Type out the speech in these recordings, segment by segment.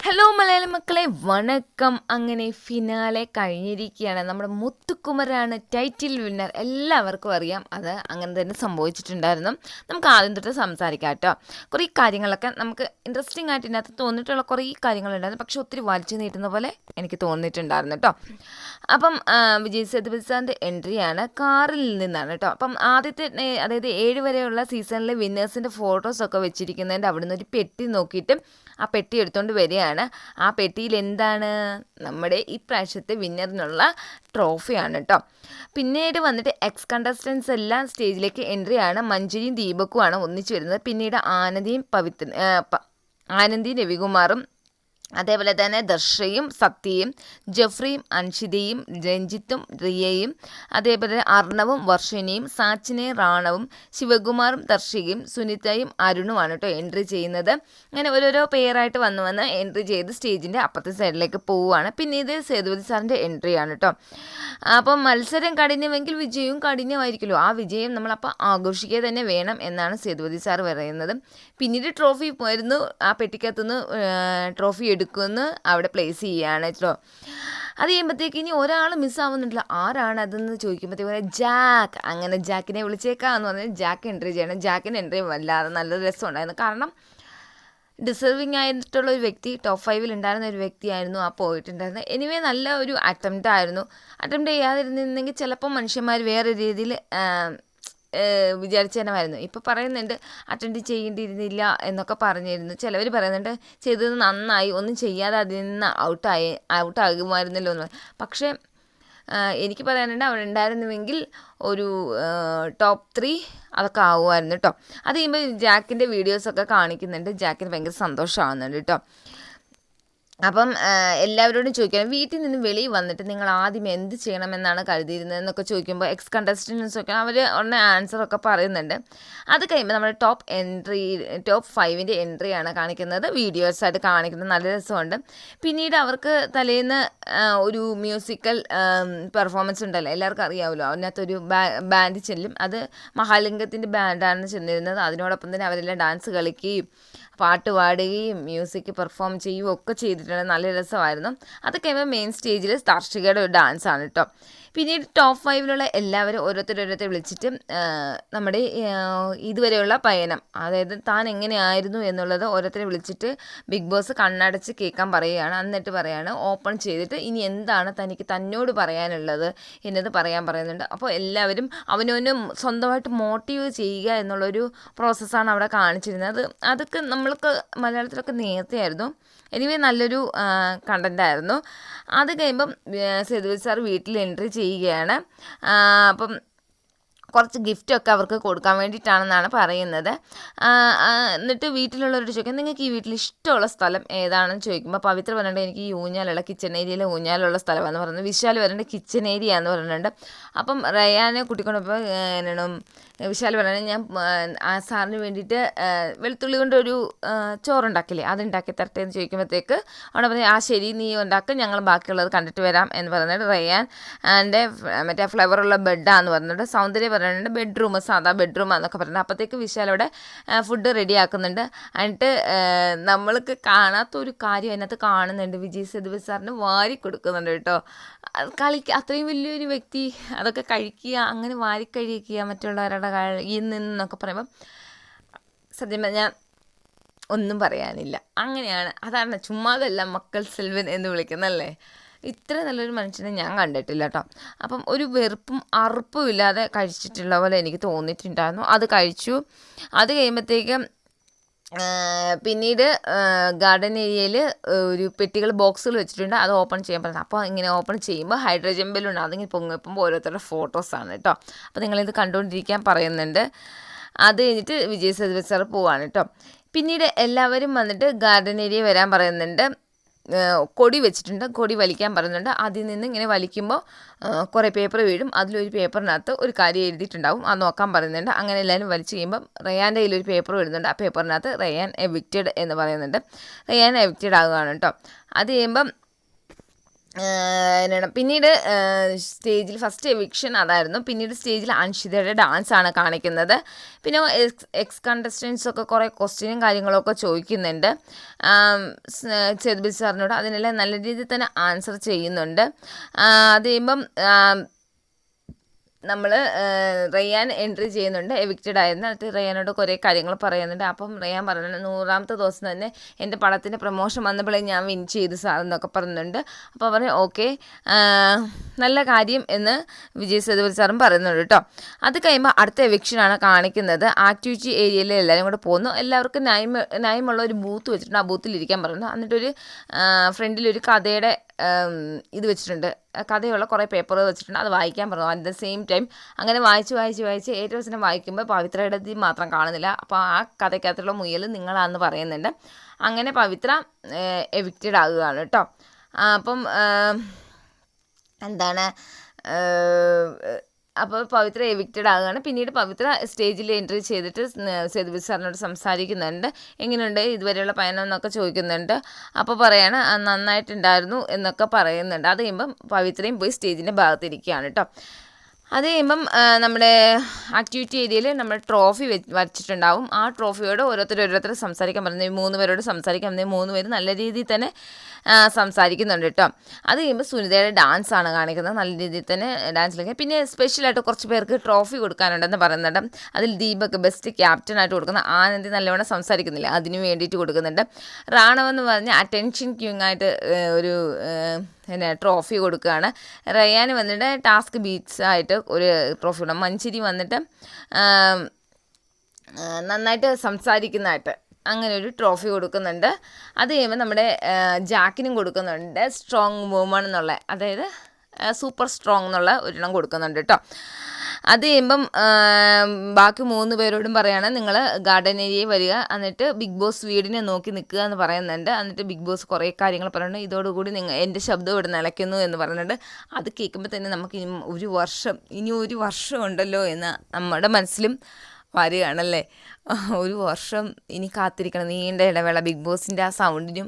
Hello Malayalam മക്കളെ, വണക്കം. അങ്ങനെ ഫിനാലെ കഴിഞ്ഞിരിക്കുകയാണ്. നമ്മുടെ മുത്തുക്കുമരാണ് ടൈറ്റിൽ വിന്നർ. എല്ലാവർക്കും അറിയാം, അത് അങ്ങനെ തന്നെ സംഭവിച്ചിട്ടുണ്ടായിരുന്നു. നമുക്ക് ആദ്യം തൊട്ട് സംസാരിക്കാം കേട്ടോ. കുറേ കാര്യങ്ങളൊക്കെ നമുക്ക് ഇൻട്രസ്റ്റിംഗ് ആയിട്ട് ഇതിനകത്ത് തോന്നിയിട്ടുള്ള കുറേ കാര്യങ്ങളുണ്ടായിരുന്നു. പക്ഷെ ഒത്തിരി വലിച്ചു നീട്ടുന്ന പോലെ എനിക്ക് തോന്നിയിട്ടുണ്ടായിരുന്നു കേട്ടോ. അപ്പം വിജയ് സേതുപതി സാറിൻ്റെ എൻട്രിയാണ്, കാറിൽ നിന്നാണ് കേട്ടോ. അപ്പം ആദ്യത്തെ അതായത് 7 വരെയുള്ള സീസണിലെ വിന്നേഴ്സിൻ്റെ ഫോട്ടോസൊക്കെ വെച്ചിരിക്കുന്നതിൻ്റെ അവിടുന്ന് ഒരു പെട്ടി നോക്കിയിട്ട് ആ പെട്ടി എടുത്തുകൊണ്ട് വരികയാണ്. ആ പെട്ടിയിൽ എന്താണ്? നമ്മുടെ ഈ പ്രാവശ്യത്തെ വിന്നറിനുള്ള ട്രോഫിയാണ് കേട്ടോ. പിന്നീട് വന്നിട്ട് എക്സ് കണ്ടസ്റ്റൻസ് എല്ലാം സ്റ്റേജിലേക്ക് എൻട്രിയാണ്. മഞ്ജരിയും ദീപക്കുമാണ് ഒന്നിച്ചു വരുന്നത്. പിന്നീട് ആനന്ദിയും രവികുമാറും അതേപോലെ തന്നെ ദർശയും സത്യയും ജഫ്രിയും അൻഷിതയും രഞ്ജിത്തും റിയയും അതേപോലെ അർണവും വർഷിനിയും സാച്ചിനെയും റാണവും ശിവകുമാറും ദർശികയും സുനിതയും അരുണുമാണ് കേട്ടോ എൻട്രി ചെയ്യുന്നത്. അങ്ങനെ ഓരോരോ പേരായിട്ട് വന്ന് എൻട്രി ചെയ്ത് സ്റ്റേജിൻ്റെ അപ്പുറത്തെ സൈഡിലേക്ക് പോവുകയാണ്. പിന്നെ ഇത് സേതുപതി സാറിൻ്റെ എൻട്രിയാണ് കേട്ടോ. അപ്പം മത്സരം കഠിനമെങ്കിൽ വിജയവും കഠിനമായിരിക്കുമല്ലോ. ആ വിജയം നമ്മളപ്പോൾ ആഘോഷിക്കുക തന്നെ വേണം എന്നാണ് സേതുപതി സാർ പറയുന്നത്. പിന്നീട് ട്രോഫി വരുന്നു, ആ പെട്ടിക്കകത്തുനിന്ന് ട്രോഫി എടുക്കുമെന്ന് അവിടെ പ്ലേസ് ചെയ്യുകയാണ് കേട്ടോ. അത് ചെയ്യുമ്പോഴത്തേക്ക് ഇനി ഒരാൾ മിസ്സാവുന്നുണ്ടല്ലോ, ആരാണ് അതെന്ന് ചോദിക്കുമ്പോഴത്തേക്ക് ജാക്ക്, അങ്ങനെ ജാക്കിനെ വിളിച്ചേക്കാന്ന് പറഞ്ഞാൽ ജാക്ക് എൻട്രി ചെയ്യണം. ജാക്കിന് എൻട്രി വല്ലാതെ നല്ല രസമുണ്ടായിരുന്നു. കാരണം ഡിസേർവിങ് ആയിട്ടുള്ള ഒരു വ്യക്തി, ടോപ്പ് 5 ഉണ്ടായിരുന്ന ഒരു വ്യക്തിയായിരുന്നു ആ പോയിട്ടുണ്ടായിരുന്നത്. എനിവേ നല്ല ഒരു അറ്റംപ്റ്റ് ആയിരുന്നു. അറ്റംപ്റ്റ് ചെയ്യാതിരുന്നെങ്കിൽ ചിലപ്പോൾ മനുഷ്യന്മാർ വേറെ രീതിയിൽ വിചാരിച്ചേനമായിരുന്നു. ഇപ്പോൾ പറയുന്നുണ്ട് അറ്റൻഡ് ചെയ്യേണ്ടിയിരുന്നില്ല എന്നൊക്കെ പറഞ്ഞിരുന്നു. ചിലവർ പറയുന്നുണ്ട് ചെയ്തത് നന്നായി, ഒന്നും ചെയ്യാതെ അതിൽ നിന്ന് ഔട്ടാകുമായിരുന്നല്ലോ എന്ന്. പക്ഷേ എനിക്ക് പറയാനുണ്ട്, അവിടെ ഉണ്ടായിരുന്നുവെങ്കിൽ ഒരു ടോപ്പ് 3 അതൊക്കെ ആകുമായിരുന്നു കേട്ടോ. അത് കഴിയുമ്പോൾ ജാക്കിൻ്റെ വീഡിയോസൊക്കെ കാണിക്കുന്നുണ്ട്. ജാക്കിന് ഭയങ്കര സന്തോഷമാകുന്നുണ്ട് കേട്ടോ. അപ്പം എല്ലാവരോടും ചോദിക്കണം, വീട്ടിൽ നിന്ന് വെളിയിൽ വന്നിട്ട് നിങ്ങൾ ആദ്യം എന്ത് ചെയ്യണമെന്നാണ് കരുതിയിരുന്നതെന്നൊക്കെ ചോദിക്കുമ്പോൾ എക്സ് കണ്ടസ്റ്റൻസൊക്കെ അവർ ഉടനെ ആൻസറൊക്കെ പറയുന്നുണ്ട്. അത് കഴിയുമ്പോൾ നമ്മുടെ ടോപ്പ് 5ൻ്റെ എൻട്രിയാണ് കാണിക്കുന്നത്, വീഡിയോസായിട്ട് കാണിക്കുന്നത്. നല്ല രസമുണ്ട്. പിന്നീട് അവർക്ക് തലേന്ന് ഒരു മ്യൂസിക്കൽ പെർഫോമൻസ് ഉണ്ടല്ലോ, എല്ലാവർക്കും അറിയാമല്ലോ. അതിനകത്തൊരു ബാൻഡ് ചെല്ലും. അത് മഹാലിംഗത്തിൻ്റെ ബാൻഡാണ് ചെന്നിരുന്നത്. അതിനോടൊപ്പം തന്നെ അവരെല്ലാം ഡാൻസ് കളിക്കുകയും പാട്ട് പാടുകയും മ്യൂസിക് പെർഫോം ചെയ്യുകയും ഒക്കെ ചെയ്തിട്ടുണ്ട്. നല്ല രസമായിരുന്നു. അത് കഴിയുമ്പോൾ മെയിൻ സ്റ്റേജിൽ സ്റ്റാർഷികയുടെ ഒരു ഡാൻസാണ് കേട്ടോ. പിന്നീട് ടോപ്പ് 5 എല്ലാവരും ഓരോരുത്തരെ വിളിച്ചിട്ട് നമ്മുടെ ഇതുവരെയുള്ള പയനം, അതായത് താൻ എങ്ങനെയായിരുന്നു എന്നുള്ളത് ഓരോരുത്തരെ വിളിച്ചിട്ട് ബിഗ് ബോസ് കണ്ണടച്ച് കേൾക്കാൻ പറയുകയാണ്. എന്നിട്ട് പറയാണ്, ഓപ്പൺ ചെയ്തിട്ട് ഇനി എന്താണ് തനിക്ക് തന്നോട് പറയാനുള്ളത് എന്നത് പറയാൻ പറയുന്നുണ്ട്. അപ്പോൾ എല്ലാവരും അവനവനും സ്വന്തമായിട്ട് മോട്ടീവ് ചെയ്യുക എന്നുള്ളൊരു പ്രോസസ്സാണ് അവിടെ കാണിച്ചിരുന്നത്. അതൊക്കെ നമ്മൾക്ക് മലയാളത്തിലൊക്കെ നേരത്തെ ആയിരുന്നു. എനിവേ നല്ലൊരു കണ്ടൻ്റായിരുന്നു. അത് കഴിയുമ്പം സേതുപതി സാർ വീട്ടിൽ എൻട്രി ചെയ്യുകയാണ്. അപ്പം കുറച്ച് ഗിഫ്റ്റൊക്കെ അവർക്ക് കൊടുക്കാൻ വേണ്ടിയിട്ടാണെന്നാണ് പറയുന്നത്. എന്നിട്ട് വീട്ടിലുള്ളവരോട് ചോദിക്കാം, നിങ്ങൾക്ക് ഈ വീട്ടിൽ ഇഷ്ടമുള്ള സ്ഥലം ഏതാണെന്ന് ചോദിക്കുമ്പോൾ പവിത്ര പറഞ്ഞിട്ട് എനിക്ക് ഈ ഊഞ്ഞാലുള്ള കിച്ചൺ ഏരിയയിലെ ഊഞ്ഞാലുള്ള സ്ഥലമാണെന്ന് പറയുന്നത്. വിശാൽ പറഞ്ഞിട്ട് കിച്ചൺ ഏരിയ എന്ന് പറഞ്ഞിട്ടുണ്ട്. അപ്പം റയാനെ കൂട്ടിക്കൊണ്ടപ്പോൾ എന്നാണ് വിശാൽ പറഞ്ഞത്, ഞാൻ ആ സാറിന് വേണ്ടിയിട്ട് വെളുത്തുള്ളി കൊണ്ടൊരു ചോറുണ്ടാക്കില്ലേ, അതുണ്ടാക്കി തരട്ടെ എന്ന് ചോദിക്കുമ്പോഴത്തേക്ക് അവിടെ പറഞ്ഞാൽ ആ ശരി നീ ഉണ്ടാക്കുക, ഞങ്ങൾ ബാക്കിയുള്ളത് കണ്ടിട്ട് വരാം എന്ന് പറഞ്ഞിട്ട് റയാൻ എൻ്റെ മറ്റേ ഫ്ലവറുള്ള ബെഡാന്ന് പറഞ്ഞിട്ട് സൗന്ദര്യം പറയുന്നുണ്ട് ബെഡ്റൂം, സാധാ ബെഡ്റൂമാന്നൊക്കെ പറഞ്ഞിട്ട്. അപ്പോഴത്തേക്ക് വിശാൽ അവിടെ ഫുഡ് റെഡി ആക്കുന്നുണ്ട്. എന്നിട്ട് നമ്മൾക്ക് കാണാത്തൊരു കാര്യം അതിനകത്ത് കാണുന്നുണ്ട്. വിജയ് സേതുപതി സാറിന് വാരി കൊടുക്കുന്നുണ്ട് കേട്ടോ. അത്രയും വലിയൊരു വ്യക്തി അതൊക്കെ കഴിക്കുക, അങ്ങനെ വാരി കഴിക്കുക മറ്റുള്ളവരുടെ കയ്യിൽ നിന്നൊക്കെ പറയുമ്പം സത്യം പറഞ്ഞാൽ ഒന്നും പറയാനില്ല. അങ്ങനെയാണ്, അതാണ് ചുമ്മാതല്ല മക്കൾ സെൽവൻ എന്ന് വിളിക്കുന്നല്ലേ. ഇത്ര നല്ലൊരു മനുഷ്യനെ ഞാൻ കണ്ടിട്ടില്ല കേട്ടോ. അപ്പം ഒരു വെറുപ്പും അറുപ്പും ഇല്ലാതെ കഴിച്ചിട്ടുള്ള പോലെ എനിക്ക് തോന്നിയിട്ടുണ്ടായിരുന്നു. അത് കഴിച്ചു. അത് കഴിയുമ്പോഴത്തേക്കും പിന്നീട് ഗാർഡൻ ഏരിയയിൽ ഒരു പെട്ടികൾ ബോക്സുകൾ വെച്ചിട്ടുണ്ട്. അത് ഓപ്പൺ ചെയ്യാൻ പറ്റുന്നത്. അപ്പോൾ ഇങ്ങനെ ഓപ്പൺ ചെയ്യുമ്പോൾ ഹൈഡ്രജൻ ബലൂൺ അതിങ്ങനെ പൊങ്ങിപ്പോൾ ഓരോരുത്തരുടെ ഫോട്ടോസാണ് കേട്ടോ. അപ്പോൾ നിങ്ങളിത് കണ്ടുകൊണ്ടിരിക്കാൻ പറയുന്നുണ്ട്. അത് കഴിഞ്ഞിട്ട് വിജയ് സേതുപതി സാർ പോവാണ് കേട്ടോ. പിന്നീട് എല്ലാവരും വന്നിട്ട് ഗാർഡൻ ഏരിയ വരാൻ പറയുന്നുണ്ട്. കൊടി വെച്ചിട്ടുണ്ട്, കൊടി വലിക്കാൻ പറയുന്നുണ്ട്. അതിൽ നിന്ന് ഇങ്ങനെ വലിക്കുമ്പോൾ കുറേ പേപ്പർ വീഴും. അതിലൊരു പേപ്പറിനകത്ത് ഒരു കാര്യം എഴുതിയിട്ടുണ്ടാവും, അത് നോക്കാൻ പറയുന്നുണ്ട്. അങ്ങനെ എല്ലാവരും വലിച്ചു കഴിയുമ്പം റയാൻ്റെ കയ്യിലൊരു പേപ്പർ വരുന്നുണ്ട്. ആ പേപ്പറിനകത്ത് റയാൻ എവിക്റ്റഡ് എന്ന് പറയുന്നുണ്ട്. റയാൻ എവിക്റ്റഡ് ആകുകയാണ് കേട്ടോ. അത് കഴിയുമ്പം എന്താണ് പിന്നീട് സ്റ്റേജിൽ ഫസ്റ്റ് എവിക്ഷൻ അതായിരുന്നു. പിന്നീട് സ്റ്റേജിൽ അൻഷിതയുടെ ഡാൻസാണ് കാണിക്കുന്നത്. പിന്നെ എക്സ് കണ്ടസ്റ്റൻസ് ഒക്കെ കുറേ ക്വസ്റ്റ്യനും കാര്യങ്ങളൊക്കെ ചോദിക്കുന്നുണ്ട് സേതുപതി സാറിനോട്. അതിനെല്ലാം നല്ല രീതിയിൽ തന്നെ ആൻസർ ചെയ്യുന്നുണ്ട്. അത് കഴിയുമ്പം നമ്മൾ റയ്യാൻ എൻട്രി ചെയ്യുന്നുണ്ട്, എവിക്റ്റഡ് ആയിരുന്നു. എന്നിട്ട് റയ്യാനോട് കുറേ കാര്യങ്ങൾ പറയുന്നുണ്ട്. അപ്പം റയ്യാൻ പറയുന്നുണ്ട് 100ാമത്തെ ദിവസം തന്നെ എൻ്റെ പടത്തിൻ്റെ പ്രൊമോഷൻ വന്നപ്പോഴേ ഞാൻ വിൻ ചെയ്തു സാർ എന്നൊക്കെ പറയുന്നുണ്ട്. അപ്പോൾ പറഞ്ഞു ഓക്കെ, നല്ല കാര്യം എന്ന് വിജയ് സേതുപതി സാറും പറയുന്നുണ്ട് കേട്ടോ. അത് കഴിയുമ്പോൾ അടുത്ത എവിക്ഷനാണ് കാണിക്കുന്നത്. ആക്ടിവിറ്റി ഏരിയയിൽ എല്ലാവരും കൂടെ പോകുന്നു. എല്ലാവർക്കും ന്യായമുള്ള ഒരു ബൂത്ത് വെച്ചിട്ടുണ്ട്. ആ ബൂത്തിലിരിക്കാൻ പറയുന്നു. എന്നിട്ടൊരു ഫ്രണ്ടിലൊരു കഥയുടെ ഇത് വെച്ചിട്ടുണ്ട്, കഥയുള്ള കുറേ പേപ്പറുകൾ വെച്ചിട്ടുണ്ട്. അത് വായിക്കാൻ പറഞ്ഞു. അറ്റ് ദ സെയിം ടൈം അങ്ങനെ വായിച്ച് ഏറ്റവും അവസാനം വായിക്കുമ്പോൾ പവിത്രയുടെ മാത്രം കാണുന്നില്ല. അപ്പോൾ ആ കഥയ്ക്കകത്തുള്ള മുയൽ നിങ്ങളാണെന്ന് പറയുന്നുണ്ട്. അങ്ങനെ പവിത്ര എവിക്റ്റഡ് ആകുകയാണ് കേട്ടോ. അപ്പം എന്താണ് അപ്പോൾ പവിത്ര എവിക്റ്റഡ് ആകുകയാണ്. പിന്നീട് പവിത്ര സ്റ്റേജിൽ എൻട്രി ചെയ്തിട്ട് സേതുപതി സാറിനോട് സംസാരിക്കുന്നുണ്ട്. എങ്ങനെയുണ്ട് ഇതുവരെയുള്ള പയനം എന്നൊക്കെ ചോദിക്കുന്നുണ്ട്. അപ്പോൾ പറയാണ് നന്നായിട്ടുണ്ടായിരുന്നു എന്നൊക്കെ പറയുന്നുണ്ട്. അത് കഴിയുമ്പം പവിത്രയും പോയി സ്റ്റേജിൻ്റെ ഭാഗത്തിരിക്കുകയാണ് കേട്ടോ. അത് കഴിയുമ്പം നമ്മുടെ ആക്ടിവിറ്റി ഏരിയയിൽ നമ്മൾ ട്രോഫി വച്ചിട്ടുണ്ടാവും. ആ ട്രോഫിയോട് ഓരോരുത്തർ സംസാരിക്കാൻ പറയുന്നത് 3 പേരോട് സംസാരിക്കാൻ പറയുന്നത് 3 പേര് നല്ല രീതിയിൽ തന്നെ സംസാരിക്കുന്നുണ്ട് കേട്ടോ. അത് കഴിയുമ്പോൾ സുനിതയുടെ ഡാൻസാണ് കാണിക്കുന്നത്. നല്ല രീതിയിൽ തന്നെ ഡാൻസ് കളിക്കുക. പിന്നെ സ്പെഷ്യലായിട്ട് കുറച്ച് പേർക്ക് ട്രോഫി കൊടുക്കാനുണ്ടെന്ന് പറയുന്നുണ്ട്. അതിൽ ദീപക് ബെസ്റ്റ് ക്യാപ്റ്റനായിട്ട് കൊടുക്കുന്ന, ആനന്ദി നല്ലവണ്ണം സംസാരിക്കുന്നില്ല, അതിന് വേണ്ടിയിട്ട് കൊടുക്കുന്നുണ്ട്. റാണവെന്ന് പറഞ്ഞ് അറ്റൻഷൻ ക്യൂങ് ആയിട്ട് ഒരു ട്രോഫി കൊടുക്കുകയാണ്. റയ്യാൻ വന്നിട്ട് ടാസ്ക് ബീറ്റ്സ് ആയിട്ട് ഒരു ട്രോഫി കൊടുക്കും. മഞ്ചരി വന്നിട്ട് നന്നായിട്ട് സംസാരിക്കുന്നതായിട്ട് അങ്ങനെ ഒരു ട്രോഫി കൊടുക്കുന്നുണ്ട്. അത് കഴിയുമ്പോൾ നമ്മുടെ ജാക്കിനും കൊടുക്കുന്നുണ്ട് സ്ട്രോങ് വുമൺ എന്നുള്ള, അതായത് സൂപ്പർ സ്ട്രോങ് എന്നുള്ള ഒരെണ്ണം കൊടുക്കുന്നുണ്ട് കേട്ടോ. അത് കഴിയുമ്പം ബാക്കി 3 പേരോടും പറയുകയാണ് നിങ്ങൾ ഗാർഡൻ ഏരിയയിൽ വരിക, എന്നിട്ട് ബിഗ് ബോസ് വീടിനെ നോക്കി നിൽക്കുക എന്ന് പറയുന്നുണ്ട്. എന്നിട്ട് ബിഗ് ബോസ് കുറേ കാര്യങ്ങൾ പറയുന്നുണ്ട്. ഇതോടുകൂടി എൻ്റെ ശബ്ദം ഇവിടെ നിലയ്ക്കുന്നു എന്ന് പറയുന്നുണ്ട്. അത് കേൾക്കുമ്പോൾ തന്നെ നമുക്ക് ഇനി ഒരു വർഷം ഉണ്ടല്ലോ എന്ന് നമ്മുടെ മനസ്സിലും വരികയാണല്ലേ. ഒരു വർഷം ഇനി കാത്തിരിക്കണം, നീണ്ട ഇടവേള. ബിഗ് ബോസിൻ്റെ ആ സൗണ്ടിനും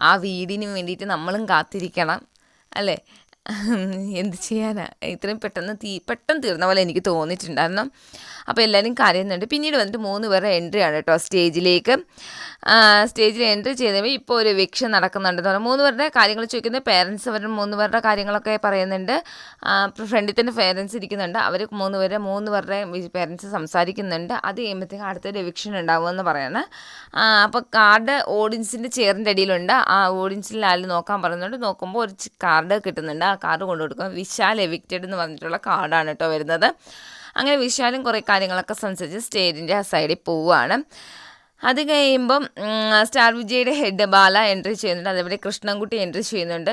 ആ വീടിനും വേണ്ടിയിട്ട് നമ്മളും കാത്തിരിക്കണം അല്ലേ. എന്ത് ചെയ്യാനാ, ഇത്രയും പെട്ടെന്ന് തീർന്ന പോലെ എനിക്ക് തോന്നിയിട്ടുണ്ടായിരുന്നു. അപ്പോൾ എല്ലാവരും കരയുന്നുണ്ട്. പിന്നീട് വന്നിട്ട് 3 പേരുടെ എൻട്രിയാണ് കേട്ടോ സ്റ്റേജിലേക്ക്. സ്റ്റേജിൽ എൻട്രി ചെയ്തപ്പോൾ ഇപ്പോൾ ഒരു എവിക്ഷൻ നടക്കുന്നുണ്ടെന്ന് പറഞ്ഞു. 3 പേരുടെ കാര്യങ്ങൾ ചോദിക്കുന്നത് പേരൻസ് അവരുടെ 3 പേരുടെ കാര്യങ്ങളൊക്കെ പറയുന്നുണ്ട്. ഫ്രണ്ടിൽ തന്നെ പേരൻസ് ഇരിക്കുന്നുണ്ട്. അവർ 3 പേരുടെ പേരൻസ് സംസാരിക്കുന്നുണ്ട്. അത് കഴിയുമ്പോഴത്തേക്കും അടുത്തൊരു എവിക്ഷൻ ഉണ്ടാവുമെന്ന് പറയാണ്. അപ്പോൾ കാർഡ് ഓഡിയൻസിൻ്റെ ചെയറിൻ്റെ അടിയിലുണ്ട്. ആ ഓഡിയൻസിൽ ആരും നോക്കാൻ പറയുന്നുണ്ട്. നോക്കുമ്പോൾ ഒരു കാർഡ് കിട്ടുന്നുണ്ട്. ആ കാർഡ് കൊണ്ടു കൊടുക്കുക. വിശാൽ എവിക്റ്റഡ് എന്ന് പറഞ്ഞിട്ടുള്ള കാർഡാണ് കേട്ടോ വരുന്നത്. അങ്ങനെ വിശാലും കുറേ കാര്യങ്ങളൊക്കെ സംസാരിച്ച് സ്റ്റേജിൻ്റെ ആ സൈഡിൽ പോവുകയാണ്. അത് കഴിയുമ്പം സ്റ്റാർ വിജയുടെ ഹെഡ് ബാല എൻട്രി ചെയ്യുന്നുണ്ട്. അതേപോലെ കൃഷ്ണൻകുട്ടി എൻട്രി ചെയ്യുന്നുണ്ട്.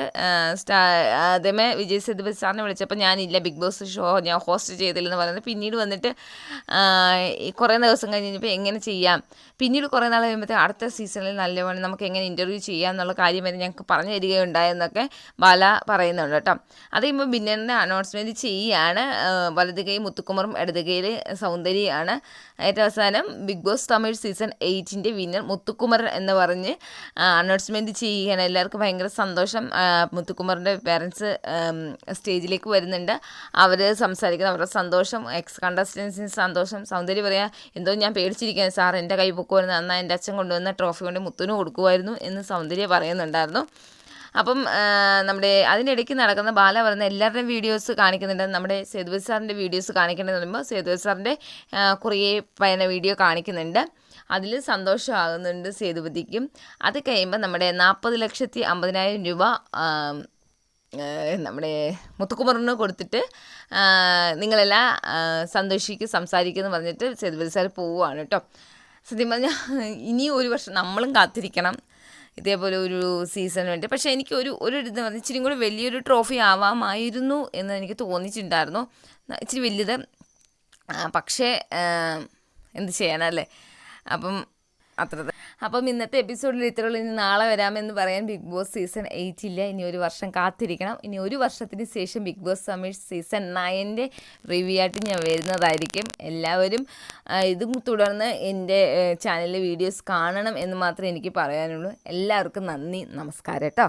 ആദ്യമേ വിജയ് സേതുപതി സാറിനെ വിളിച്ചപ്പോൾ ഞാനില്ല, ബിഗ് ബോസ് ഷോ ഞാൻ ഹോസ്റ്റ് ചെയ്തില്ലെന്ന് പറയുന്നത്. പിന്നീട് വന്നിട്ട് കുറേ ദിവസം കഴിഞ്ഞപ്പോൾ എങ്ങനെ ചെയ്യാം, പിന്നീട് കുറേ നാൾ കഴിയുമ്പോഴത്തേക്ക് അടുത്ത സീസണിൽ നല്ലവണ്ണം നമുക്ക് എങ്ങനെ ഇൻ്റർവ്യൂ ചെയ്യാം എന്നുള്ള കാര്യം വരെ ഞങ്ങൾക്ക് പറഞ്ഞു തരികയുണ്ടായെന്നൊക്കെ ബാല പറയുന്നുണ്ട് കേട്ടോ. അത് കഴിയുമ്പോൾ വിന്നറിൻ്റെ അനൗൺസ്മെൻറ്റ് ചെയ്യുകയാണ്. വലത് കൈ മുത്തുക്കുമറും ഇടത് കൈയിൽ സൗന്ദര്യമാണ്. ഏറ്റവും അവസാനം ബിഗ് ബോസ് തമിഴ് സീസൺ 8ൻ്റെ വിന്നർ മുത്തുക്കുമർ എന്ന് പറഞ്ഞ് അനൗൺസ്മെൻറ്റ് ചെയ്യുകയാണ്. എല്ലാവർക്കും ഭയങ്കര സന്തോഷം. മുത്തുക്കുമറിൻ്റെ പേരൻസ് സ്റ്റേജിലേക്ക് വരുന്നുണ്ട്. അവർ സംസാരിക്കുന്ന അവരുടെ സന്തോഷം, എക്സ് കണ്ടസ്റ്റൻസിന് സന്തോഷം. സൗന്ദര്യം പറയാം, എന്തോ ഞാൻ പേടിച്ചിരിക്കുകയാണ് സാർ, എൻ്റെ കൈ പൊക്കുമായിരുന്നു, എന്നാൽ എൻ്റെ അച്ഛൻ കൊണ്ടുവന്ന ട്രോഫി കൊണ്ട് മുത്തുന് കൊടുക്കുമായിരുന്നു എന്ന് സൗന്ദര്യം പറയുന്നുണ്ടായിരുന്നു. അപ്പം നമ്മുടെ അതിനിടയ്ക്ക് നടക്കുന്ന ബാല പറയുന്ന എല്ലാവരുടെയും വീഡിയോസ് കാണിക്കുന്നുണ്ട്. നമ്മുടെ സേതുപതി സാറിൻ്റെ വീഡിയോസ് കാണിക്കേണ്ടതെന്ന് പറയുമ്പോൾ സേതുപതി സാറിൻ്റെ കുറേ വീഡിയോ കാണിക്കുന്നുണ്ട്. അതിൽ സന്തോഷമാകുന്നുണ്ട് സേതുപതിക്കും. അത് കഴിയുമ്പോൾ നമ്മുടെ 40,50,000 രൂപ നമ്മുടെ മുത്തുക്കുമറിന് കൊടുത്തിട്ട് നിങ്ങളെല്ലാം സംസാരിക്കുമെന്ന് പറഞ്ഞിട്ട് സേതുപതി സാർ പോവുകയാണ് കേട്ടോ. സത്യം പറഞ്ഞാൽ ഇനി ഒരു വർഷം നമ്മളും കാത്തിരിക്കണം ഇതേപോലെ ഒരു സീസണിന് വേണ്ടി. പക്ഷേ എനിക്ക് ഒരു ഇത് പറഞ്ഞാൽ ഇച്ചിരി കൂടി വലിയൊരു ട്രോഫി ആവാമായിരുന്നു എന്ന് എനിക്ക് തോന്നിയിട്ടുണ്ടായിരുന്നു, ഇച്ചിരി വലിയത്. പക്ഷേ എന്ത് ചെയ്യാനല്ലേ. അപ്പം ഇന്നത്തെ എപ്പിസോഡിൽ ഇത്രയുള്ളൂ. ഇനി നാളെ വരാമെന്ന് പറയാൻ ബിഗ് ബോസ് സീസൺ 8 ഇല്ല. ഇനി ഒരു വർഷം കാത്തിരിക്കണം. ഇനി ഒരു വർഷത്തിന് ശേഷം ബിഗ് ബോസ് തമിഴ് സീസൺ 9ൻ്റെ റിവ്യൂ ആയിട്ട് ഞാൻ വരുന്നതായിരിക്കും. എല്ലാവരും ഇതും തുടർന്ന് എൻ്റെ ചാനലിലെ വീഡിയോസ് കാണണം എന്ന് മാത്രമേ എനിക്ക് പറയാനുള്ളൂ. എല്ലാവർക്കും നന്ദി, നമസ്കാരം കേട്ടോ.